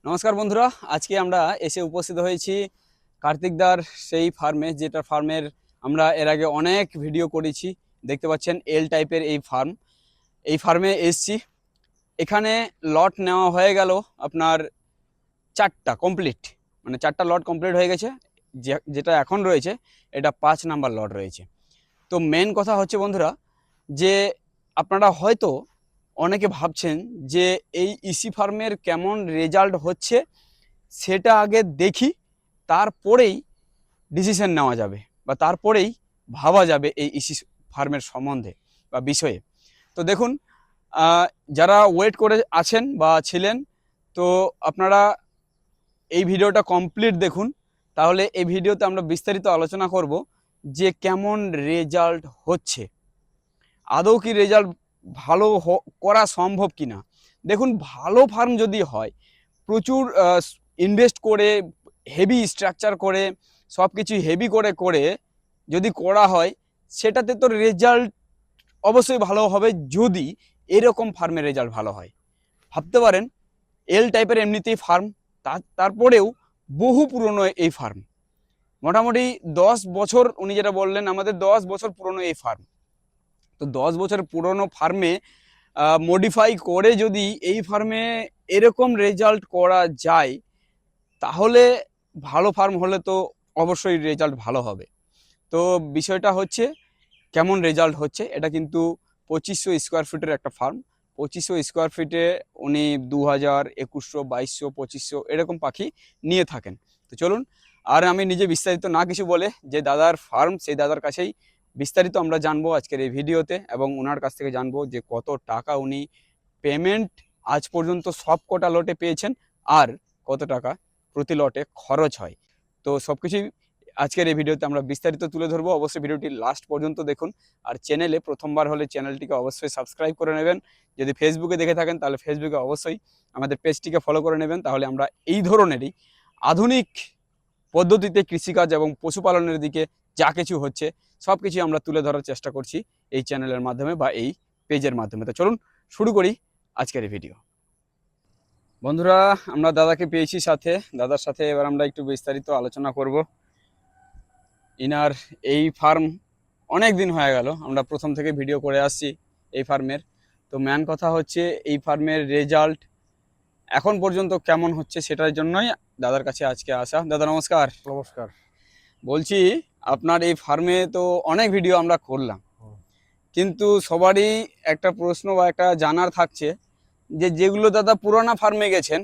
নমস্কার বন্ধুরা, আজকে আমরা এসে উপস্থিত হয়েছি কার্তিকদার সেই ফার্মে, যেটা ফার্মের আমরা এর আগে অনেক ভিডিও করেছি। দেখতে পাচ্ছেন এল টাইপের এই ফার্মে এসছি। এখানে লট নেওয়া হয়ে গেল আপনার চারটা কমপ্লিট, মানে চারটা লট কমপ্লিট হয়ে গেছে। যেটা এখন রয়েছে এটা 5 নাম্বার লট রয়েছে। তো মেন কথা হচ্ছে বন্ধুরা, যে আপনারা হয়তো অনেকে ভাবছেন যে এই ইসি ফার্মের কেমন রেজাল্ট হচ্ছে সেটা আগে দেখি, তারপরেই ডিসিশন নেওয়া যাবে বা তারপরেই ভাবা যাবে এই ইসি ফার্মের সম্বন্ধে বা বিষয়ে। তো দেখুন, যারা ওয়েট করে আছেন বা ছিলেন, তো আপনারা এই ভিডিওটা কমপ্লিট দেখুন। তাহলে এই ভিডিওতে আমরা বিস্তারিত আলোচনা করব যে কেমন রেজাল্ট হচ্ছে, আদৌ কি রেজাল্ট ভালো করা সম্ভব কিনা। দেখুন, ভালো ফার্ম যদি হয়, প্রচুর ইনভেস্ট করে, হেভি স্ট্রাকচার করে, সব কিছু হেভি করে করে যদি করা হয়, সেটাতে তো রেজাল্ট অবশ্যই ভালো হবে। যদি এরকম ফার্মের রেজাল্ট ভালো হয়, ভাবতে পারেন এল টাইপের এমনিতেই ফার্ম, তারপরেও বহু পুরনো এই ফার্ম, মোটামুটি 10 বছর, উনি যেটা বললেন আমাদের 10 বছর পুরনো এই ফার্ম। তো 10 বছর পুরনো ফার্মে মডিফাই করে যদি এই ফার্মে এরকম রেজাল্ট করা যায়, তাহলে ভালো ফার্ম হলে তো অবশ্যই রেজাল্ট ভালো হবে। তো বিষয়টা হচ্ছে কেমন রেজাল্ট হচ্ছে, এটা কিন্তু 2500 স্কোয়ার ফিটের একটা ফার্ম। 2500 স্কোয়ার ফিটে উনি 2000, 2100, 2200, 2500 এরকম পাখি নিয়ে থাকেন। তো চলুন, আর আমি নিজে বিস্তারিত না কিছু বলে, যে দাদার ফার্ম সেই দাদার কাছেই বিস্তারিত আমরা জানবো আজকের এই ভিডিওতে, এবং ওনার কাছ থেকে জানবো যে কত টাকা উনি পেমেন্ট আজ পর্যন্ত সব কটা লটে পেয়েছেন, আর কত টাকা প্রতি লটে খরচ হয়। তো সব কিছুই আজকের এই ভিডিওতে আমরা বিস্তারিত তুলে ধরবো। অবশ্যই ভিডিওটি লাস্ট পর্যন্ত দেখুন। আর চ্যানেলে প্রথমবার হলে চ্যানেলটিকে অবশ্যই সাবস্ক্রাইব করে নেবেন। যদি ফেসবুকে দেখে থাকেন তাহলে ফেসবুকে অবশ্যই আমাদের পেজটিকে ফলো করে নেবেন। তাহলে আমরা এই ধরনেরই আধুনিক পদ্ধতিতে কৃষিকাজ এবং পশুপালনের দিকে যা কিছু হচ্ছে সব কিছু আমরা তুলে ধরার চেষ্টা করছি এই চ্যানেলের মাধ্যমে বা এই পেজের মাধ্যমে। তো চলুন শুরু করি আজকের এই ভিডিও। বন্ধুরা, আমরা দাদাকে পেয়েছি সাথে, দাদার সাথে এবার আমরা একটু বিস্তারিত আলোচনা করব। ইনার এই ফার্ম অনেক দিন হয়ে গেল, আমরা প্রথম থেকে ভিডিও করে আসছি এই ফার্মের। তো মেন কথা হচ্ছে এই ফার্মের রেজাল্ট এখন পর্যন্ত কেমন হচ্ছে, সেটার জন্যই দাদার কাছে আজকে আসা। দাদা নমস্কার। নমস্কার। বলছি, আপনার এই ফার্মে তো অনেক ভিডিও আমরা করলাম, হুম। কিন্তু সবারই একটা প্রশ্ন বা একটা জানার থাকছে যে যেগুলো দাদা পুরোনো ফার্মে গেছেন,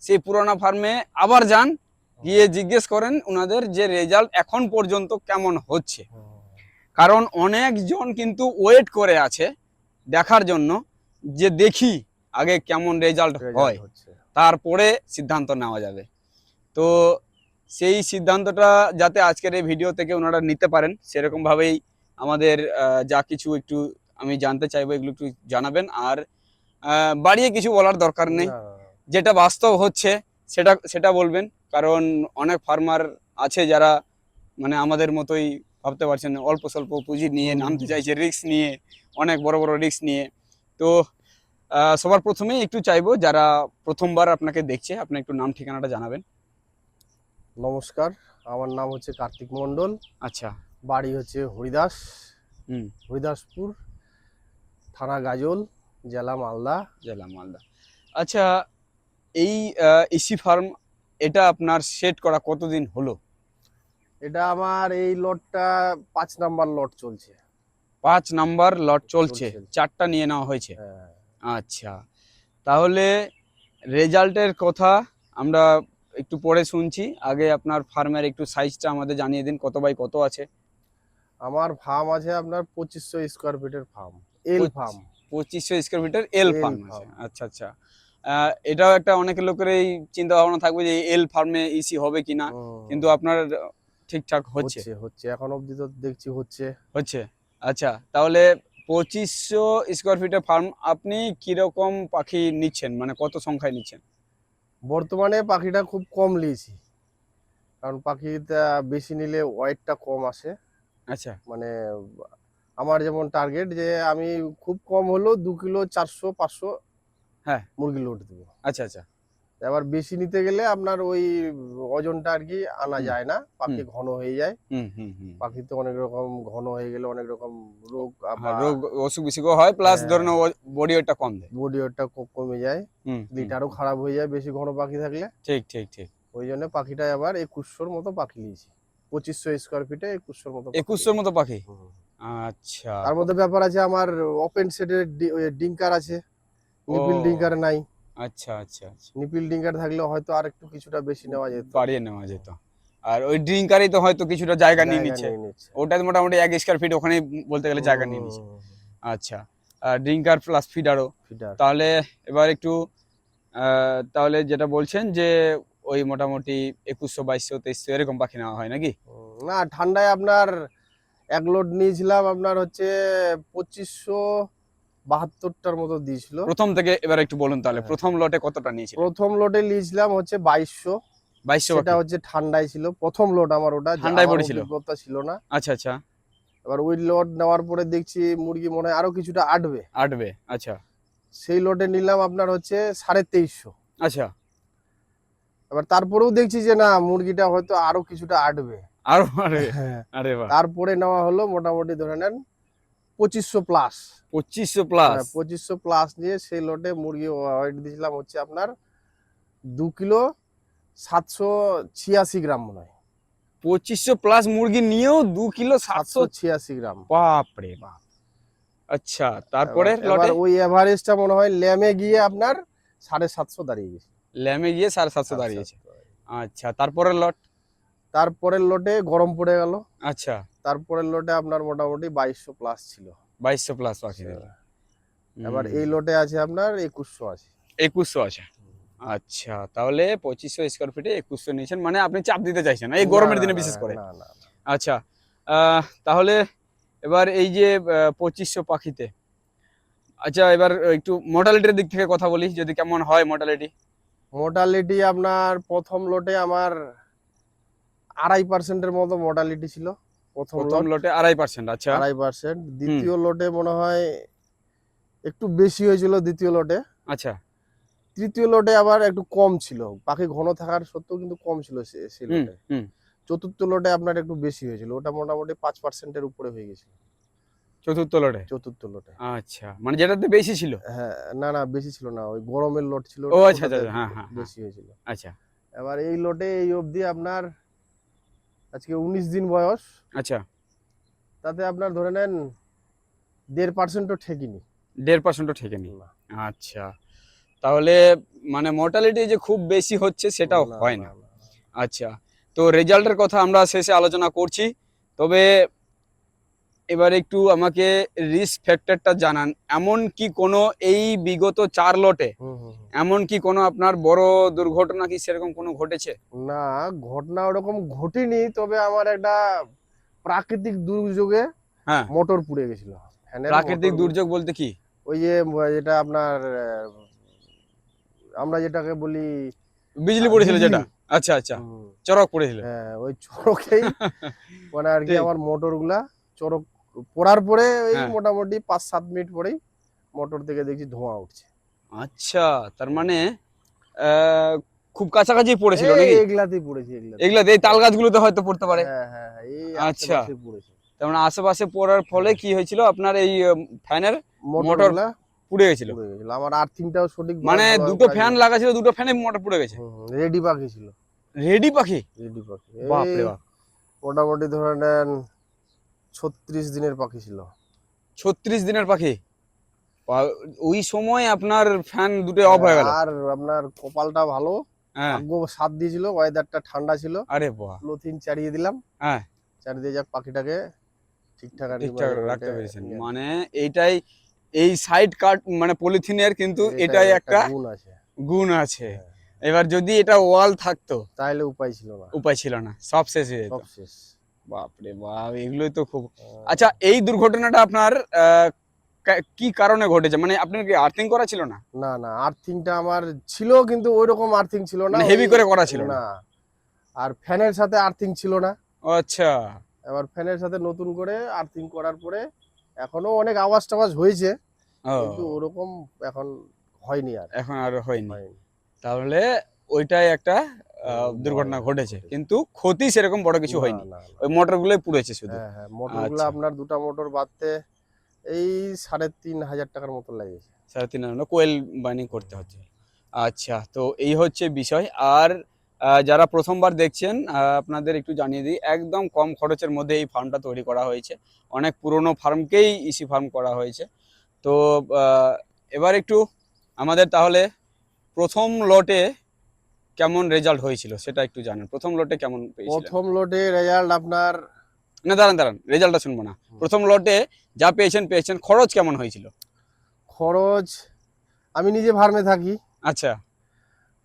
সেই পুরোনো ফার্মে আবার যান, গিয়ে জিজ্ঞেস করেন ওনাদের যে রেজাল্ট এখন পর্যন্ত কেমন হচ্ছে। কারণ অনেকজন কিন্তু ওয়েট করে আছে দেখার জন্য, যে দেখি আগে কেমন রেজাল্ট রেজাল্ট হয়, হচ্ছে। তারপরে সিদ্ধান্ত নেওয়া যাবে। তো সেই সিদ্ধান্তটা যাতে আজকের এই ভিডিও থেকে ওনারা নিতে পারেন, সেরকমভাবেই আমাদের যা কিছু একটু আমি জানতে চাইবো, এগুলো একটু জানাবেন। আর বাড়িয়ে কিছু বলার দরকার নেই, না, যেটা বাস্তব হচ্ছে সেটা সেটা বলবেন। কারণ অনেক ফার্মার আছে যারা মানে আমাদের মতোই, ভাবতে পারছেন, অল্প স্বল্প পুঁজি নিয়ে নামতে চাইছে, রিস্ক নিয়ে, অনেক বড় বড় রিস্ক নিয়ে। তো সবার প্রথমেই একটু চাইবো যারা প্রথমবার আপনাকে দেখছে, আপনি একটু নাম ঠিকানাটা জানাবেন। নমস্কার। আমার নাম হচ্ছে কার্তিক মণ্ডল। আচ্ছা। বাড়ি হচ্ছে হুম। হরিদাসপুর, থানা গাজল, জেলা মালদা। জেলা মালদা। আচ্ছা, এই ইসি ফার্ম এটা আপনার সেট করা কতদিন হলো? এটা আমার এই লটটা 5 নাম্বার লট চলছে। 5 নাম্বার লট চলছে, চলছে। 4টা নিয়ে নেওয়া হয়েছে। হ্যাঁ। আচ্ছা, তাহলে রেজাল্টের কথা আমরা একটু পরে শুনছি। আগে আপনার ফার্মের একটু সাইজটা আমাদের জানিয়ে দিন, কত বাই কত আছে? আমার ফার্ম আছে আপনার 2500 স্কোয়ার ফিটের ফার্ম। এল ফার্ম। 2500 স্কোয়ার ফিটের এল এল ফার্ম আছে। ফার্ম। আচ্ছা আচ্ছা। এটাও একটা অনেকের লোকেরই চিন্তা ভাবনা থাকবে যে এল ফার্মে ইসি হবে কিনা, কিন্তু আপনার ঠিকঠাক হচ্ছে। হচ্ছে হচ্ছে এখন অবধি তো দেখছি হচ্ছে। হচ্ছে। আচ্ছা, তাহলে 2500 স্কোয়ার ফিটের ফার্ম, আপনি কিরকম পাখি নিচ্ছেন, মানে কত সংখ্যায় নিচ্ছেন? বর্তমানে পাখিটা খুব কম নিয়েছি, কারণ পাখিটা বেশি নিলে ওয়েটটা কম আসে। আচ্ছা। মানে আমার যেমন টার্গেট যে আমি খুব কম হলেও 2 কিলো 400 500 হ্যাঁ। মুরগি লোড দেবো। আচ্ছা আচ্ছা। এবার বেশি নিতে গেলে আপনার ওই ওজনটা আর কি আনা যায় না, পাখি ঘন হয়ে যায়। পাখি তো অনেক রকম ঘন হয়ে গেলে অনেক রকম রোগ রোগ অসুখ বিসুখ হয়, প্লাস ধরে নাও বডি ওয়েটটা কম দেয়, বডি ওয়েটটা কমে যায়, লিটারও খারাপ হয়ে যায় বেশি ঘন পাখি থাকলে। ঠিক ঠিক ঠিক। ওই জন্য পাখিটা আবার 2100-র মতো পাখি নিয়েছি, 2500 স্কোয়ার ফিটে 2100-র মতো 2100-র মতো পাখি। আচ্ছা, তার মধ্যে ব্যাপার আছে আমার ওপেন সেটের ডিঙ্কার আছে, নিপিল ডিঙ্কার নাই। আচ্ছা আচ্ছা আচ্ছা, নিপিল ডিঙ্কার থাকলে হয়তো আর একটু কিছুটা বেশি নেওয়া যেত, বাড়িয়ে নেওয়া যেত। আর ওই ড্রিঙ্কারই তো হয়তো কিছুটা জায়গা নিয়ে নিচ্ছে, ওটা মোটামুটি 1 স্কোয়ার ফিট ওখানে বলতে গেলে জায়গা নিয়ে নিচ্ছে। আচ্ছা, ড্রিঙ্কার প্লাস ফিডারও। তাহলে এবার একটু তাহলে যেটা বলছেন যে ওই মোটামুটি 2100, 2200, 2300 এরকম পাখি নেওয়া হয় নাকি? না, ঠান্ডায় আপনার এক লোড নিয়েছিলাম আপনার হচ্ছে 2572টার মতো দিয়েছিল প্রথম থেকে। এবার একটু বলুন তাহলে প্রথম লটে কতটা নিয়েছিল? প্রথম লোডে নিয়েছিলাম হচ্ছে 2200। 2200, সেটা হচ্ছে ঠান্ডায় ছিল প্রথম লোড আমার, ওটা ঠান্ডায় পড়েছিল, অভিজ্ঞতা ছিল না। আচ্ছা আচ্ছা। এবার ওই লোড নেওয়ার পরে দেখছি মুরগি মনে হয় আরো কিছুটা আটবে। আচ্ছা সেই লোডে নিলাম আপনার হচ্ছে 2350। আচ্ছা। এবার তারপরেও দেখছি যে না, মুরগিটা হয়তো আরো কিছুটা আটবে। আরো আরে হ্যাঁ, আরে বাহ, তারপরে নেওয়া হলো মোটামুটি ধরে নেন 2500 প্লাস। 2500 প্লাস। 2500 প্লাস নিয়ে সেই লোডে মুরগি ওয়েট দিয়েছিলাম হচ্ছে আপনার 2 কিলো 786 গ্রাম মনে হয়। 2500 প্লাস মুরগি নিয়েও 2 কিলো 786 গ্রাম। বাপ রে বাপ। আচ্ছা, তারপরে এবার ওই এভারেজটা মনে হয় ল্যামে গিয়ে আপনার 750 দাঁড়িয়ে গেছে। ল্যামে গিয়ে 750 দাঁড়িয়েছে। আচ্ছা, তারপরের লট? তারপরের লোটে গরম পড়ে গেল। আচ্ছা, তারপরের লোটে আপনার মোটামুটি 2200 প্লাস ছিল। 2200 প্লাস পাখি দিল। এবার এই লোটে আছে আপনার 2100 আছে। 2100 আছে। আচ্ছা, তাহলে 2500 স্কোয়ার ফিটে 2100 নিয়েছেন, মানে আপনি চাপ দিতে চাইছেন না এই গরমের দিনে বিশেষ করে। না না। আচ্ছা, তাহলে এবার এই যে 2500 পাখিতে, আচ্ছা এবার একটু মর্টালিটির দিক থেকে কথা বলি, যদি কেমন হয় মর্টালিটি? মোর্টালিটি আপনার প্রথম লোটে আমার 2.5%-এর মতো মোর্টালিটি ছিল প্রথম লটে 2.5%। আচ্ছা, 2.5%। দ্বিতীয় লোটে মনে হয় একটু বেশি হয়েছিল দ্বিতীয় লোটে। আচ্ছা, তৃতীয় লোটে আবার একটু কম ছিল, পাখি ঘন থাকার সত্ত্বেও কিন্তু কম ছিল সেই লোটে। চতুর্থ লোটে আপনার একটু বেশি হয়েছিল, ওটা মোটামুটি 5%-এর উপরে হয়ে গেছিল চতুর্থ লোটে। আচ্ছা, মানে যেটাতে বেশি ছিল। হ্যাঁ, না বেশি ছিল না, ওই গরমের লোট ছিল, ও আচ্ছা আচ্ছা, হ্যাঁ হ্যাঁ, বেশি হয়েছিল। আচ্ছা। এবার এই লোটে এই অবধি আপনার আজকে 19 দিন বয়স। আচ্ছা, তাতে আপনার ধরে নেন 1.5%-ও ঠেকিনি। 1.5%-ও ঠেকেনি। আচ্ছা, তাহলে মানে মর্টালিটি যে খুব বেশি হচ্ছে সেটাও হয় না। আচ্ছা, তো রেজাল্টের কথা আমরা শেষে আলোচনা করছি, তবে এবার একটু আমাকে রিস্ক ফ্যাক্টরটা জানান। এমন কি কোনো এই বিগত 4 লটে এমন কি কোনো আপনার বড় দুর্ঘটনা কি সেরকম কোনো ঘটেছে? না, ঘটনা ওরকম ঘটেনি, তবে আমার একটা প্রাকৃতিক দুর্যোগে মোটর পুড়ে গেছিল। প্রাকৃতিক দুর্যোগ বলতে কি? ওই যে যেটা আপনার আমরা যেটাকে বলি বিজলি পড়েছিল যেটা। আচ্ছা আচ্ছা, চড়ক পড়েছিল। হ্যাঁ, ওই চড়কেই মানে আর কি আমার মোটরগুলা চড়ক পড়ার পরে ওই মোটামুটি 5-7 মিনিট পরেই মোটর থেকে দেখছি ধোঁয়া উঠছে। আচ্ছা, তার মানে খুব কাছাকাছি পড়েছিল নাকি? এগুলাতেই পড়েছে, এগুলাতে এই তাল গাছগুলোতে হয়তো পড়তে পারে। হ্যাঁ, এই আচ্ছা, আশেপাশে পড়েছে। তার মানে আশেপাশে পড়ার ফলে কি হয়েছিল, আপনার এই ফ্যানের মোটর পুড়ে গেছিল। আমার আর্থিংটাও সঠিক, মানে দুটো ফ্যান লাগা ছিল, দুটো ফ্যানে মোটর পুড়ে গেছে। রেডি পাখি ছিল। রেডি পাখি? বাপ রে বাপ। মোটামুটি ধরে নেন 36 দিনের পাখি ছিল। 36 দিনের পাখি? ওই সময় আপনার ফ্যান দুটো অফ হয়ে গেল। আর আপনার কপালটা ভালো, ভাগ্য সাথ দিয়েছিল, ওয়েদারটা ঠান্ডা ছিল। আরে বাহ, পলিথিন চালিয়ে দিলাম, চালিয়ে দিয়ে যাক পাখিটাকে ঠিকঠাক রাখতে পেরেছেন। মানে এইটাই এই সাইড কাট মানে পলিথিনের কিন্তু এটাই একটা গুণ আছে। এবার যদি এটা ওয়াল থাকতো তাহলে উপায় ছিল না, সব শেষ হয়ে যেত। বাপ রে বাপ, এগুলোই তো খুব। আচ্ছা, এই দুর্ঘটনাটা আপনার কি কারণে ঘটেছে? মানে আপনার কি আর্থিং করা ছিল না? না, আর্থিংটা আমার ছিল, কিন্তু ওইরকম আর্থিং ছিল না, হেভি করে করা ছিল না। আর ফ্যানের সাথে আর্থিং ছিল না। আচ্ছা, এবার ফ্যানের সাথে নতুন করে আর্থিং করার পরে এখনো অনেক আওয়াজ টাওয়াজ হয়েছে, কিন্তু ওরকম এখন হয়নি, আর এখন আর হয়নি। তাহলে ওইটাই একটা দুর্ঘটনা ভয়ানক ঘটেছে, ঘটেছে। কিন্তু ক্ষতি সেরকম বড় কিছু না, হয়নি, না, না। ওই মোটরগুলোই পুড়েছে শুধু। হ্যাঁ, হ্যাঁ, মোটরগুলো আচ্ছা, আপনার ২ টা মোটর বাঁধতে এই ৩,৫০০ টাকার মতো লেগেছে। 3,500 কোয়েল বাইন্ডিং করতে হচ্ছে। আচ্ছা, তো এই হচ্ছে বিষয়। আর যারা প্রথমবার দেখছেন, আপনাদের একটু জানিয়ে দিই, একদম কম খরচের মধ্যে এই ফার্মটা তৈরি করা হয়েছে। অনেক পুরনো ফার্মকেই ইসি ফার্ম করা হয়েছে। তো আহ, এবার একটু আমাদের তাহলে প্রথম লটে কেমন রেজাল্ট হয়েছিল সেটা একটু জানেন। প্রথম লটে কেমন পেয়েছিলেন? ১ম লটে রেজাল্ট আপনার না, দাঁড়ান দাঁড়ান, রেজাল্টটা শুনবো না। প্রথম লটে যা পেয়েছেন পেয়েছেন, খরচ কেমন হয়েছিল? খরচ, আমি নিজে ফার্মে থাকি। আচ্ছা।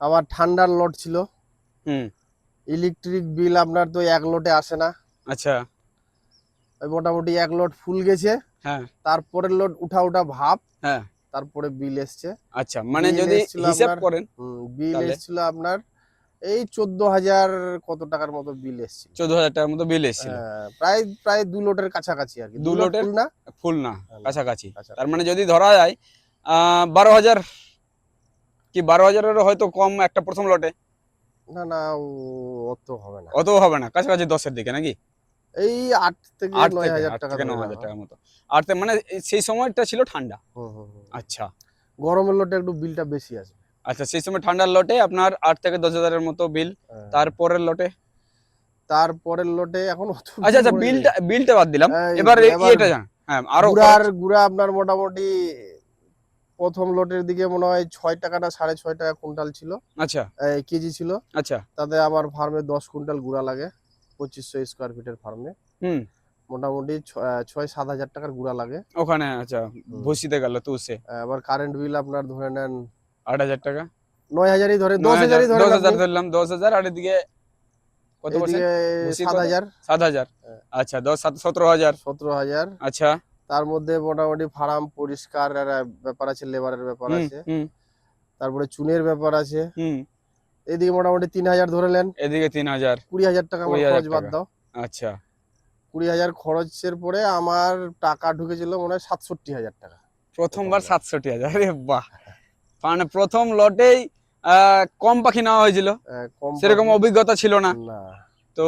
আমার ঠান্ডার লট ছিল। হুম। ইলেকট্রিক বিল আপনার তো ১ লটে আসে না। আচ্ছা। ওই মোটামুটি ১ লট ফুল গেছে। হ্যাঁ। তারপরের লট উঠা ভাব। হ্যাঁ। তারপরে বিল এসছে। আচ্ছা, মানে বিল যদি এসছিল হিসাব আপনার করেন বিল তাহলে এসছিল আপনার এই ১৪,০০০ কত টাকার মতো বিল এসছিল। 14,000 টাকার মতো বিল এসেছিল। হ্যাঁ, প্রায় প্রায় ২ লটের কাছাকাছি আরকি। 2 ২ লট লটের ফুল না? ফুল না, হ্যাঁ, না, কাছাকাছি। তার কাছাকাছি। মানে যদি ধরা যায় 12,000 কি 12,000-এরও হয়তো কম একটা প্রথম লটে। না, না, অত হবে না। অত হবে না, কাছাকাছি 10-এর দিকে নাকি? এই ৮ থেকে 8 থেকে ৯,০০০ 8 টাকা থেকে ধরে 9,000 রাখো। টাকার মতো। আর মানে সেই সময়টা ছিল ঠান্ডা। হুম, হুম, হুম। আচ্ছা। গরমের লটে একটু বিলটা বেশি আসবে। আচ্ছা, সেই সময় ঠান্ডার লটে আপনার 8 থেকে 10,000 এর মতো বিল। হ্যাঁ। তারপরের লটে তারপরের লটে এখন অত আচ্ছা বিল আচ্ছা, মনে নেই। বিলটা বাদ দিলাম। এই এবার এবার এটা জান, হ্যাঁ, আরো খরচ। গুড়া আপনার মোটামুটি ১ম লটের দিকে মনে হয় ৬ টাকা না ৬.৫ টাকা কুইন্টাল ছিল। আচ্ছা। কেজি ছিল। আচ্ছা। তাতে আমার ফার্মে ১০ কুইন্টাল গুড়া লাগে। ২৫০০ স্কয়ার ফিটের ফার্মে। হুম। মোটামুটি ৬-৭ হাজার টাকার গুড়া লাগে। ওখানে আচ্ছা, হুম। ভুসিতে গেল তুষে আবার কারেন্ট বিল আপনার ধরে নেন 8,000 টাকা। ৯,০০০ই ধরে 9,000, ১০,০০০ই ধরেন 10,000 আপনি। ধরলাম, 10,000। আর এদিকে কত পার্সেন্ট এইদিকে ভুসি, কত? ৭,০০০। 7,000। হ্যাঁ, আচ্ছা, 10 7 17,000। ১৭,০০০। আচ্ছা। তার মধ্যে মোটামুটি ফার্ম পরিষ্কার ব্যাপার আছে, লেবারের ব্যাপার হুম আছে। হুম তারপরে চুনের ব্যাপার আছে। হুম। এদিকে মোটামুটি ৩,০০০ ধরে নেন। এদিকে 3,000, ২০,০০০ টাকা আমার 20,000 খরচ বাদ টাকা। দাও। আচ্ছা। ২০,০০০ খরচের পরে আমার টাকা ঢুকেছিল মনে হয় ৬৭,০০০ টাকা। প্রথম প্রথমবার লট। 67,000। আরে বাহ! মানে প্রথম লটেই কম পাখি নেওয়া হয়েছিল, কম সেরকম পাখি। অভিজ্ঞতা ছিল না। না, তো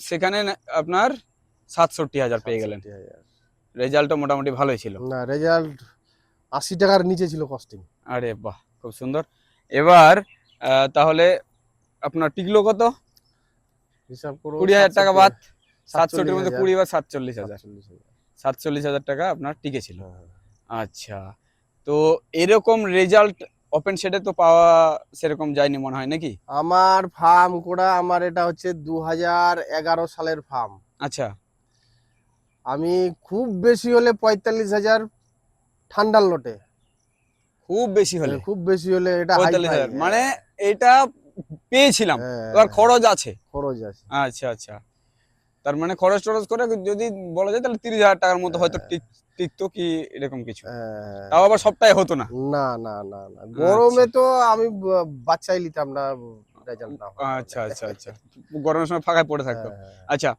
সেখানে আপনার 67,000 পেয়ে গেলেন। ৬৭,০০০। রেজাল্টও মোটামুটি ভালোই ছিল। না, রেজাল্ট ৮০ টাকার নিচে ছিল কস্টিং। আরে বাহ, খুব সুন্দর। এবার তাহলে আপনার টিকলো কত? হিসাব করো 20,000 টাকা ৬৭, বাদ। 67-এর মধ্যে ৪৭,০০০। 20 বা 47,000। ৪৭,০০০। 47,000 টাকা আপনার টিকেছিল। হ্যাঁ, হ্যাঁ। আচ্ছা, তো এরকম রেজাল্ট ওপেন শেডে তো পাওয়া সেরকম যায়নি মনে হয় নাকি? আমার ফার্ম করা, আমার এটা হচ্ছে ২০১১ সালের ফার্ম। আচ্ছা। আমি খুব বেশি হলে ৪৫,০০০ ঠান্ডার লটে। খুব বেশি হলে খুব বেশি হলে এটা হাই-ফাই। 45,000, মানে এটা পেয়েছিলাম, এবার হ্যাঁ, খরচ আছে। খরচ আছে। আচ্ছা আচ্ছা, তার মানে খরচ টরচ করে যদি বলা যায় তাহলে 30,000 টাকার মতো হয়তো হ্যাঁ, টিকতো কি এরকম কিছু। তাও হ্যাঁ। আবার সবটাই হতো না। না, না, না, না। আচ্ছা গরমে তো আমি বাচ্চাই নিতাম না রেজাল্ট না হওয়ার কারণে। আচ্ছা আচ্ছা আচ্ছা, গরমের সময় ফাঁকায় পড়ে থাকতো। হ্যাঁ। আচ্ছা,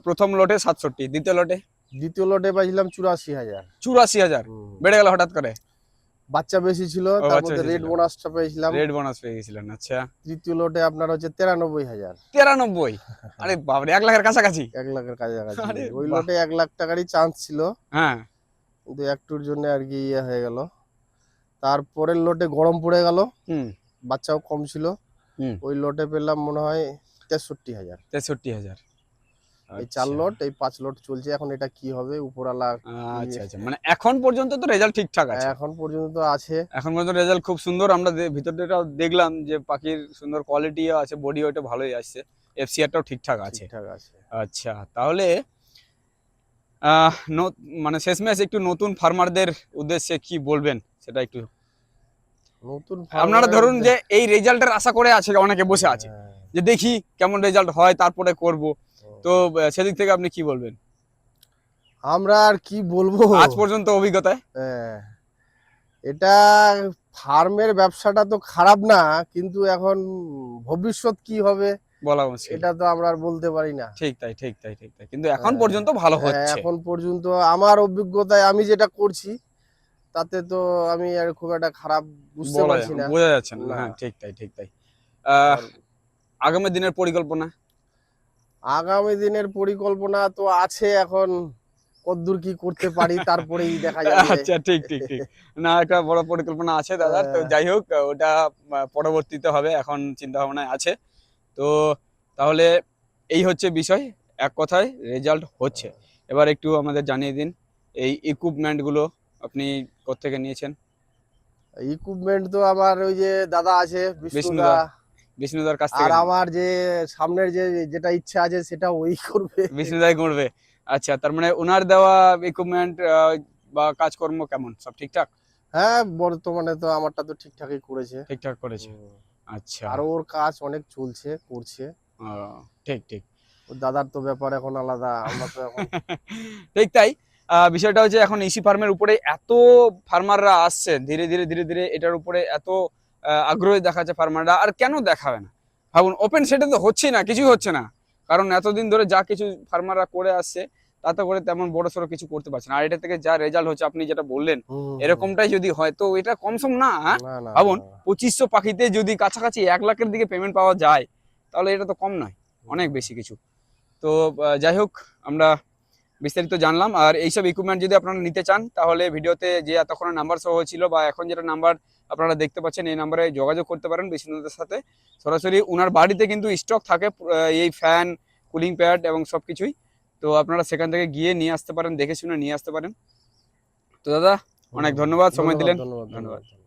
প্রথম লটে 67, দ্বিতীয় লটে ২য় লটে পাইছিলাম ৮৪,০০০। 84,000। হুম। বেড়ে গেল হঠাৎ করে? বাচ্চা বেশি ছিল, ও, তার বাচ্চা মধ্যে রেড এসেছিল, বোনাসটা পেয়েছিলাম। রেড বোনাস পেয়ে গেছিলেন। আচ্ছা। ৩য় লটে আপনার হচ্ছে ৯৩,০০০। 93। আরে বাপরে, 1 লাখের কাছাকাছি। ১ লাখের কাছাকাছি। আরে ওই বাহ! লটে ১ লাখ টাকারই চান্স ছিল। হ্যাঁ। কিন্তু একটুর জন্য আরকি হয়ে গেল। তারপরের লটে গরম পড়ে গেল। হুম বাচ্চাও কম ছিল। হুম। ওই লটে পেলাম মনে হয় ৬৩,০০০। 63,000। এই ৪ আচ্ছা লট, এই ৫ লট চলছে। এখন এটা কি হবে উপরওয়ালা কি। আচ্ছা আচ্ছা, মানে এখন পর্যন্ত তো রেজাল্ট ঠিকঠাক আছে। এখন পর্যন্ত আছে। এখন পর্যন্ত রেজাল্ট খুব সুন্দর। আমরা ভিতরটাও দেখলাম যে পাখির সুন্দর কোয়ালিটিও আছে, বডি ওয়েটও ভালোই আসছে, এফসিআরটাও ঠিকঠাক আছে। ঠিকঠাক আছে। আচ্ছা, তাহলে মানে শেষমেশ একটু নতুন ফার্মারদের উদ্দেশ্যে কি বলবেন সেটা একটু। নতুন আপনারা ফার্মারের ধরুন যে এই রেজাল্টের আশা করে আছে, অনেকে বসে আছে হ্যাঁ, যে দেখি কেমন রেজাল্ট হয় তারপরে করব। হুম। তো সেদিক থেকে আপনি কি বলবেন আমরা আর কি বলবো। আজ পর্যন্ত অভিজ্ঞতায়? হ্যাঁ, এটা ফার্মের ব্যবসাটা তো খারাপ না, কিন্তু এখন ভবিষ্যৎ কি হবে বলা মুশকিল। এটা তো আমরা আর বলতে পারি না। ঠিক তাই, ঠিক তাই, ঠিক তাই, কিন্তু এখন হ্যাঁ, পর্যন্ত ভালো হচ্ছে। এখন পর্যন্ত আমার অভিজ্ঞতায় আমি যেটা করছি তাতে তো আমি আর খুব একটা খারাপ বুঝতে পারছি না। বোঝা যাচ্ছে না, না। হ্যাঁ, ঠিক তাই, ঠিক তাই। আহ, আর আগামী দিনের পরিকল্পনা? আগামী দিনের পরিকল্পনা তো আছে, এখন কতদূর কি করতে পারি তারপরেই দেখা যাবে। আচ্ছা, ঠিক ঠিক ঠিক। না, একটা বড় পরিকল্পনা আছে দাদার, তো আহ, যাই হোক ওটা পরবর্তীতে হবে, এখন চিন্তা ভাবনায় আছে। তো তাহলে এই হচ্ছে বিষয়, এক কথায় রেজাল্ট হচ্ছে। এবার একটু আমাদের জানিয়ে দিন এই ইকুইপমেন্ট গুলো আপনি কোত্থেকে নিয়েছেন? ইকুইপমেন্ট তো আমার ওই যে দাদা আছে বিষ্ণুদা, বিষ্ণুদা, বিষ্ণুদার কাছ আর থেকে নেন? আমার যে সামনের যে যেটা ইচ্ছা আছে সেটা ওই করবে। বিষ্ণুদাই করবে? আচ্ছা, তার মানে ওনার দেওয়া ইকুইপমেন্ট বা কাজকর্ম কেমন, সব ঠিকঠাক? হ্যাঁ, বর্তমানে তো আমারটা তো ঠিকঠাকই করেছে। ঠিকঠাক করেছে। হুম। আচ্ছা। আর ওর কাজ অনেক চলছে, করছে। ঠিক ঠিক। ওর দাদার তো ব্যাপার এখন আলাদা, আমরা তো এখন ঠিক তাই। বিষয়টা হচ্ছে এখন ইসি ফার্মের উপরে এত ফার্মাররা আসছে, ধীরে ধীরে ধীরে ধীরে এটার উপরে এত আগ্রহী দেখাচ্ছে ফার্মাররা, আর কেন দেখাবে না? ভাবুন, ওপেন সেটে তো হচ্ছেই না, কিছুই হচ্ছে না। কারণ এতদিন ধরে যা কিছু ফার্মাররা করে আসছে তাতে করে তেমন বড় সড়ো কিছু করতে পারছে না, আর এটা থেকে যা রেজাল্ট হচ্ছে আপনি যেটা বললেন, হুম, হুম। এরকমটাই যদি হয় তো এটা কম সম না, হ্যাঁ? না না ভাবুন, না। 2500 পাখিতে যদি কাছাকাছি 1 লাখের দিকে পেমেন্ট পাওয়া যায়, তাহলে এটা তো কম নয়, অনেক বেশি কিছু। তো যাই হোক, আমরা বিস্তারিত জানলাম। আর এইসব ইকুইপমেন্ট যদি আপনারা নিতে চান, তাহলে ভিডিওতে যে এতক্ষণ নাম্বার সহ ছিল বা এখন যেটা নাম্বার আপনারা দেখতে পাচ্ছেন, এই নাম্বারে যোগাযোগ করতে পারেন বিষ্ণুদের সাথে সরাসরি। ওনার বাড়িতে কিন্তু স্টক থাকে এই ফ্যান, কুলিং প্যাড এবং সব কিছুই। তো আপনারা সেখান থেকে গিয়ে নিয়ে আসতে পারেন, দেখে শুনে নিয়ে আসতে পারেন। তো দাদা, অনেক হুম। ধন্যবাদ সময় ধন্যবাদ দিলেন। ধন্যবাদ ধন্যবাদ। ধন্যবাদ।